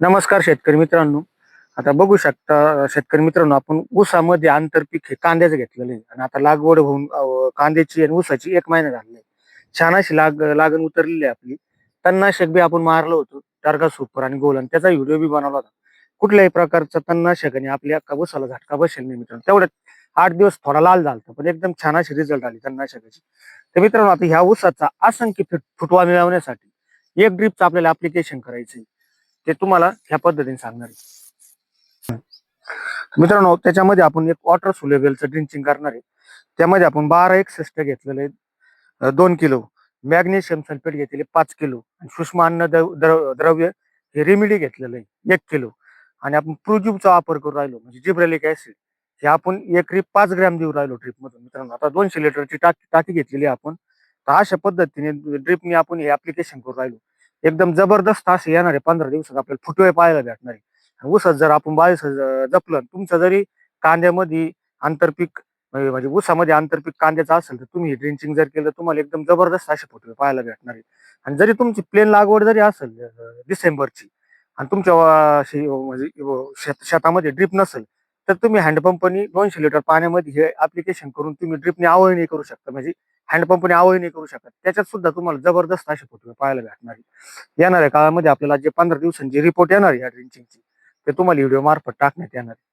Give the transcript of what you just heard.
नमस्कार शेतकरी मित्रांनो. आता बघू शकता शेतकरी मित्रांनो, आपण ऊसामध्ये आंतरपीक हे कांद्याचं घेतलेलं आहे आणि आता लागवड होऊन कांद्याची आणि ऊसाची 1 महिना झालेला आहे. छान अशी लागण उतरलेली आहे आपली. तणनाशक बी आपण मारलं होतं, टार्गा सुपर आणि गोलन त्याचा व्हिडिओ बी बनवला होता. कुठल्याही प्रकारचं तणनाशकाने आपल्या अख्खा ऊसाला झटका बसेल नाही मित्रांनो. तेवढ्यात 8 दिवस थोडा लाल झालता, पण एकदम छान अशी रिझल्ट आली तणनाशकाची. तर मित्रांनो, आता ह्या ऊसाचा असंख्य फुटवा मिळवण्यासाठी एक ड्रिपचं आपल्याला ऍप्लिकेशन करायचं, ते तुम्हाला ह्या पद्धतीने सांगणार आहे. मित्रांनो, त्याच्यामध्ये आपण एक वॉटर सोल्युबलचं ड्रिंचिंग करणार आहे. त्यामध्ये आपण 1261 घेतलेलं आहे, 2 किलो मॅग्नेशियम सल्फेट घेतलेले 5 किलो आणि सूक्ष्म अन्न द्रव्य हे रेमिडी घेतलेलं आहे 1 किलो आणि आपण प्रोज्यूबचा वापर करू राहिलो, म्हणजे जिब्रेलिक ऍसिड हे आपण एकरी 5 ग्रॅम देऊ राहिलो ड्रिप मधून. मित्रांनो, आता 200 लिटरची टाकी घेतलेली आहे आपण. तर अशा पद्धतीने ड्रिपने आपण हे ऍप्लिकेशन करू राहिलो. एकदम जबरदस्त असे येणार आहे 15 दिवसात आपल्याला फुटवे पाहायला भेटणार आहे. ऊसात जर आपण 22 जपलं, तुमचं जरी कांद्यामध्ये आंतरपीक म्हणजे ऊसामध्ये आंतरपीक कांद्याचं असेल, तर तुम्ही ड्रिंचिंग जर केलं, तुम्हाला एकदम जबरदस्त असे फुटवे पाहायला भेटणार आहे. आणि जरी तुमची प्लेन लागवड जरी असेल डिसेंबरची आणि तुमच्या म्हणजे शेतामध्ये ड्रिप नसेल, तर तुम्ही हँडपंपनी 200 लिटर पाण्यामध्ये हे ऍप्लिकेशन करून तुम्ही ड्रिपने आवळणी करू शकता. म्हणजे हँडपंपने आवळणी करू शकता. त्याच्यात सुद्धा तुम्हाला जबरदस्त असे फुटवे पाहायला भेटणार आहे. येणाऱ्या काळामध्ये आपल्याला जे 15 दिवसांची रिपोर्ट येणार आहे या ड्रिंचिंगची, ते तुम्हाला व्हिडिओ मार्फत टाकण्यात येणार आहे.